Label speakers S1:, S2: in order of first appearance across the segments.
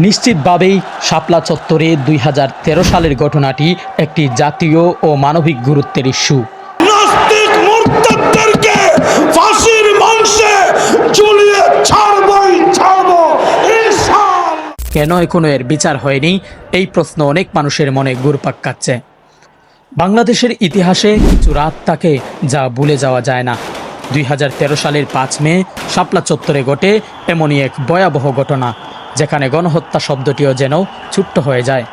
S1: নিশ্চিতভাবেই শাপলা চত্বরে 2013 সালের ঘটনাটি একটি জাতীয় ও মানবিক গুরুত্বের ইস্যু।
S2: নাস্তিক মুরতাদদেরকে ফাঁসির মঞ্চে ঝুলিয়ে ছাড়বই ছাড়বো ইনশাআল্লাহ।
S1: কেন এখনো এর বিচার হয়নি, এই প্রশ্ন অনেক মানুষের মনে ঘুরপাক খাচ্ছে। বাংলাদেশের ইতিহাসে কিছু রাত থাকে যা ভুলে যাওয়া যায় না। 2013 সালের 5 মে শাপলা চত্বরে ঘটে এমনই এক ভয়াবহ ঘটনা, যেখানে গণহত্যা শব্দটিও যেন ছোট্ট হয়ে যায়।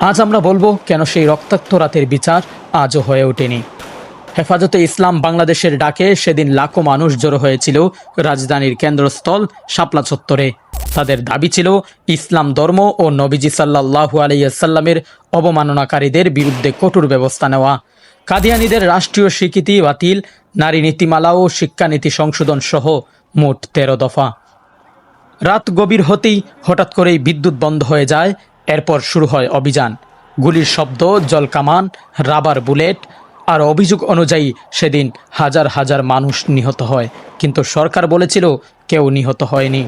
S1: আজ আমরা বলবো কেন সেই রক্তাক্ত রাতের বিচার আজও হয়ে ওঠেনি। হেফাজতে ইসলাম বাংলাদেশের ডাকে সেদিন লাখো মানুষ জড়ো হয়েছিল রাজধানীর কেন্দ্রস্থল শাপলা চত্বরে। তাদের দাবি ছিল ইসলাম ধর্ম ও নবীজি সাল্লাল্লাহু আলাইহি ওয়াসাল্লামের অবমাননাকারীদের বিরুদ্ধে কঠোর ব্যবস্থা নেওয়া, কাদিয়ানীদের রাষ্ট্রীয় স্বীকৃতি বাতিল, নারী নীতিমালা ও শিক্ষানীতি সংশোধন সহ মোট 13 দফা। রাত গভীর হতেই হঠাৎ করেই বিদ্যুৎ বন্ধ হয়ে যায়। এরপর শুরু হয় অভিযান। গুলির শব্দ, জলকামান, রাবার বুলেট। আর অভিযোগ অনুযায়ী সেদিন হাজার হাজার মানুষ নিহত হয়, কিন্তু সরকার বলেছিল কেউ নিহত হয়নি।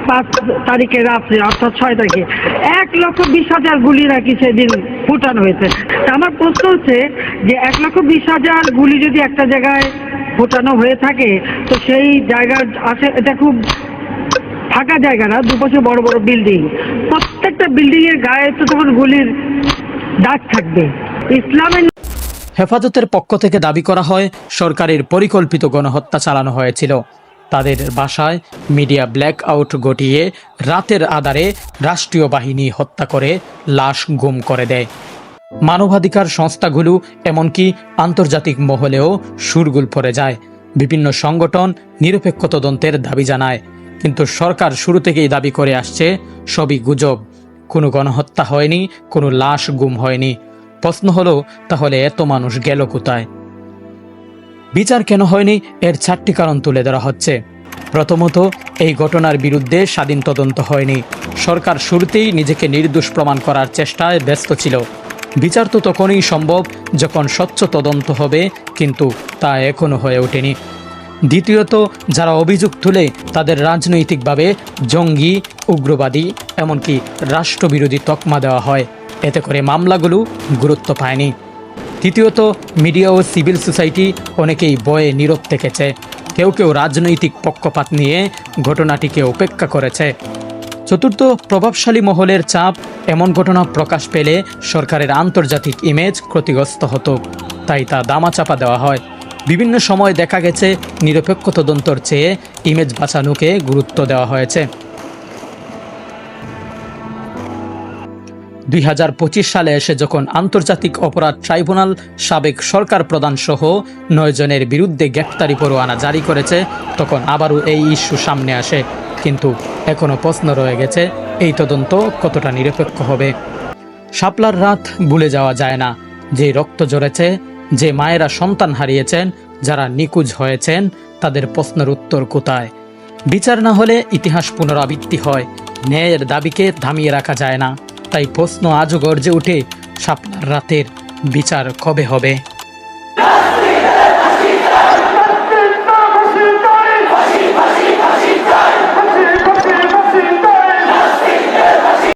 S3: 5 তারিখে রাত্রে অর্থাৎ 6 তারিখে 1,20,000 গুলি নাকি সেদিন ফুটানো হয়েছে। আমার প্রশ্ন হচ্ছে যে 1,20,000 গুলি যদি একটা জায়গায় ফুটানো হয়ে থাকে, তো সেই জায়গার আসে এটা খুব ফাঁকা জায়গা না, দুপাশে বড় বড় বিল্ডিং, প্রত্যেকটা বিল্ডিং এর গায়ে তো তখন গুলির দাগ থাকবে। ইসলামের
S1: হেফাজতের পক্ষ থেকে দাবি করা হয় সরকারের পরিকল্পিত গণহত্যা চালানো হয়েছিল। তাদের ভাষায় মিডিয়া ব্ল্যাক আউট ঘটিয়ে রাতের আধারে রাষ্ট্রীয় বাহিনী হত্যা করে লাশ গুম করে দেয়। মানবাধিকার সংস্থাগুলো এমনকি আন্তর্জাতিক মহলেও শোরগোল পড়ে যায়। বিভিন্ন সংগঠন নিরপেক্ষ তদন্তের দাবি জানায়, কিন্তু সরকার শুরু থেকেই দাবি করে আসছে সবই গুজব, কোনো গণহত্যা হয়নি, কোনো লাশ গুম হয়নি। প্রশ্ন হলো, তাহলে এত মানুষ গেল কোথায়? বিচার কেন হয়নি, এর 4টি কারণ তুলে ধরা হচ্ছে। প্রথমত, এই ঘটনার বিরুদ্ধে স্বাধীন তদন্ত হয়নি। সরকার শুরুতেই নিজেকে নির্দোষ প্রমাণ করার চেষ্টায় ব্যস্ত ছিল। বিচার তো তখনই সম্ভব যখন স্বচ্ছ তদন্ত হবে, কিন্তু তা এখনো হয়ে ওঠেনি। দ্বিতীয়ত, যারা অভিযোগ তুলে তাদের রাজনৈতিকভাবে জঙ্গি, উগ্রবাদী, এমনকি রাষ্ট্রবিরোধী তকমা দেওয়া হয়। এতে করে মামলাগুলো গুরুত্ব পায়নি। তৃতীয়ত, মিডিয়া ও সিভিল সোসাইটি অনেকেই ভয়ে নীরব থেকেছে। কেউ কেউ রাজনৈতিক পক্ষপাত নিয়ে ঘটনাটিকে উপেক্ষা করেছে। চতুর্থ, প্রভাবশালী মহলের চাপ। এমন ঘটনা প্রকাশ পেলে সরকারের আন্তর্জাতিক ইমেজ ক্ষতিগ্রস্ত হতো, তাই তা দামাচাপা দেওয়া হয়। বিভিন্ন সময় দেখা গেছে নিরপেক্ষ তদন্তর চেয়ে ইমেজ বাঁচানোকে গুরুত্ব দেওয়া হয়েছে। 2025 সালে এসে যখন আন্তর্জাতিক অপরাধ ট্রাইব্যুনাল সাবেক সরকার প্রধান সহ 9 জনের বিরুদ্ধে গ্রেপ্তারি পরোয়ানা জারি করেছে, তখন আবারও এই ইস্যু সামনে আসে। কিন্তু এখনও প্রশ্ন রয়ে গেছে, এই তদন্ত কতটা নিরপেক্ষ হবে? শাপলার রাত ভুলে যাওয়া যায় না। যে রক্ত ঝরেছে, যে মায়েরা সন্তান হারিয়েছেন, যারা নিখোঁজ হয়েছেন, তাদের প্রশ্নের উত্তর কোথায়? বিচার না হলে ইতিহাস পুনরাবৃত্তি হয়। ন্যায়ের দাবিকে থামিয়ে রাখা যায় না। তাই প্রশ্ন আজও গর্জে ওঠে, শাপলার রাতের বিচার কবে হবে?